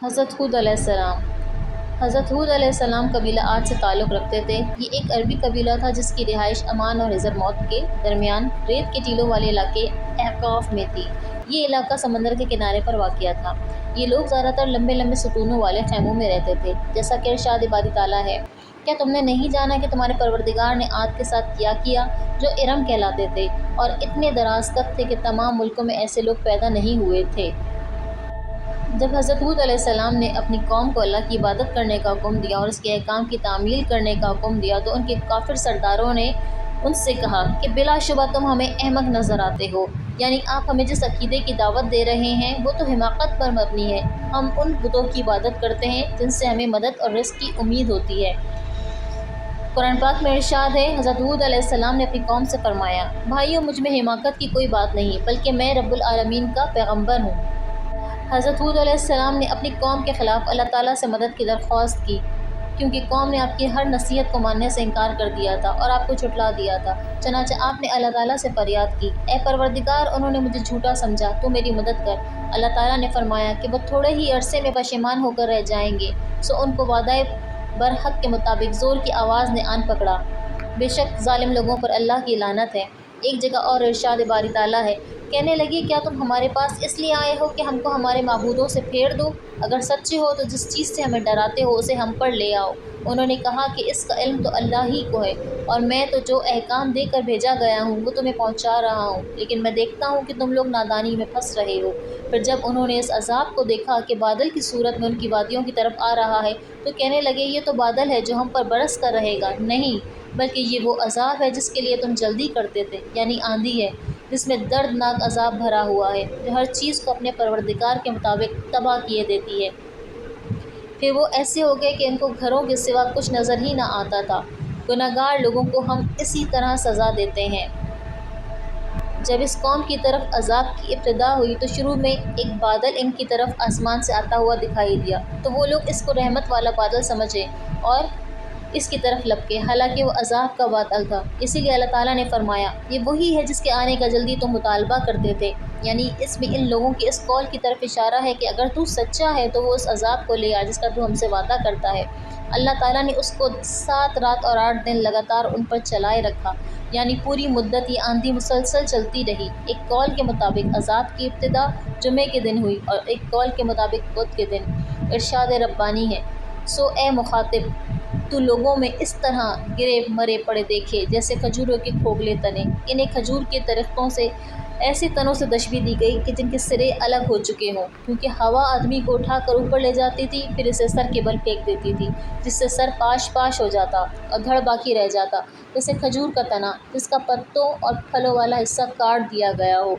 حضرت ہود علیہ السلام۔ حضرت ہود علیہ السلام قبیلہ عاد سے تعلق رکھتے تھے۔ یہ ایک عربی قبیلہ تھا جس کی رہائش عمان اور حضر موت کے درمیان ریت کے ٹیلوں والے علاقے احقاف میں تھی۔ یہ علاقہ سمندر کے کنارے پر واقع تھا۔ یہ لوگ زیادہ تر لمبے لمبے ستونوں والے خیموں میں رہتے تھے، جیسا کہ ارشاد باری تعالیٰ ہے، کیا تم نے نہیں جانا کہ تمہارے پروردگار نے عاد کے ساتھ کیا جو ارم کہلاتے تھے اور اتنے دراز قد تھے کہ تمام ملکوں میں ایسے لوگ پیدا نہیں ہوئے تھے۔ جب حضرت ہود علیہ السلام نے اپنی قوم کو اللہ کی عبادت کرنے کا حکم دیا اور اس کے احکام کی تعمیل کرنے کا حکم دیا تو ان کے کافر سرداروں نے ان سے کہا کہ بلا شبہ تم ہمیں احمق نظر آتے ہو، یعنی آپ ہمیں جس عقیدے کی دعوت دے رہے ہیں وہ تو حماقت پر مبنی ہے۔ ہم ان بتوں کی عبادت کرتے ہیں جن سے ہمیں مدد اور رزق کی امید ہوتی ہے۔ قرآن پاک میں ارشاد ہے، حضرت ہود علیہ السلام نے اپنی قوم سے فرمایا، بھائیو مجھ میں حماقت کی کوئی بات نہیں، بلکہ میں رب العالمین کا پیغمبر ہوں۔ حضرت ہود علیہ السلام نے اپنی قوم کے خلاف اللہ تعالیٰ سے مدد کی درخواست کی، کیونکہ قوم نے آپ کی ہر نصیحت کو ماننے سے انکار کر دیا تھا اور آپ کو جھٹلا دیا تھا۔ چنانچہ آپ نے اللہ تعالیٰ سے فریاد کی، اے پروردگار انہوں نے مجھے جھوٹا سمجھا، تو میری مدد کر۔ اللہ تعالیٰ نے فرمایا کہ وہ تھوڑے ہی عرصے میں پشیمان ہو کر رہ جائیں گے، سو ان کو وعدہ برحق کے مطابق زور کی آواز نے آن پکڑا۔ بے شک ظالم لوگوں پر اللہ کی لعنت ہے۔ ایک جگہ اور ارشاد باری تعالیٰ ہے، کہنے لگی کیا تم ہمارے پاس اس لیے آئے ہو کہ ہم کو ہمارے معبودوں سے پھیر دو؟ اگر سچے ہو تو جس چیز سے ہمیں ڈراتے ہو اسے ہم پر لے آؤ۔ انہوں نے کہا کہ اس کا علم تو اللہ ہی کو ہے، اور میں تو جو احکام دے کر بھیجا گیا ہوں وہ تمہیں پہنچا رہا ہوں، لیکن میں دیکھتا ہوں کہ تم لوگ نادانی میں پھنس رہے ہو۔ پھر جب انہوں نے اس عذاب کو دیکھا کہ بادل کی صورت میں ان کی وادیوں کی طرف آ رہا ہے تو کہنے لگے یہ تو بادل ہے جو ہم پر برس کر رہے گا، نہیں بلکہ یہ وہ عذاب ہے جس کے لیے تم جلدی کرتے تھے، یعنی آندھی ہے جس میں دردناک عذاب بھرا ہوا ہے جو ہر چیز کو اپنے پروردگار کے مطابق تباہ کیے دیتی ہے۔ پھر وہ ایسے ہو گئے کہ ان کو گھروں کے سوا کچھ نظر ہی نہ آتا تھا۔ گناہگار لوگوں کو ہم اسی طرح سزا دیتے ہیں۔ جب اس قوم کی طرف عذاب کی ابتدا ہوئی تو شروع میں ایک بادل ان کی طرف آسمان سے آتا ہوا دکھائی دیا، تو وہ لوگ اس کو رحمت والا بادل سمجھے اور اس کی طرف لپکے، حالانکہ وہ عذاب کا بادل تھا۔ اسی لیے اللہ تعالیٰ نے فرمایا، یہ وہی ہے جس کے آنے کا جلدی تم مطالبہ کرتے تھے، یعنی اس میں ان لوگوں کی اس قول کی طرف اشارہ ہے کہ اگر تو سچا ہے تو وہ اس عذاب کو لے آ جس کا تو ہم سے وعدہ کرتا ہے۔ اللہ تعالیٰ نے اس کو 7 رات اور 8 دن لگاتار ان پر چلائے رکھا، یعنی پوری مدت یہ آندھی مسلسل چلتی رہی۔ ایک قول کے مطابق عذاب کی ابتدا جمعے کے دن ہوئی اور ایک قول کے مطابق بدھ کے دن۔ ارشاد ربانی ہے، سو اے مخاطب تو لوگوں میں اس طرح گرے مرے پڑے دیکھے جیسے کھجوروں کے کھوکھلے تنے۔ انہیں کھجور کے درختوں سے ایسے تنوں سے تشبیہ دی گئی کہ جن کے سرے الگ ہو چکے ہوں، کیونکہ ہوا آدمی کو اٹھا کر اوپر لے جاتی تھی پھر اسے سر کے بل پھینک دیتی تھی، جس سے سر پاش پاش ہو جاتا اور دھڑ باقی رہ جاتا، جیسے کھجور کا تنا جس کا پتوں اور پھلوں والا حصہ کاٹ دیا گیا ہو۔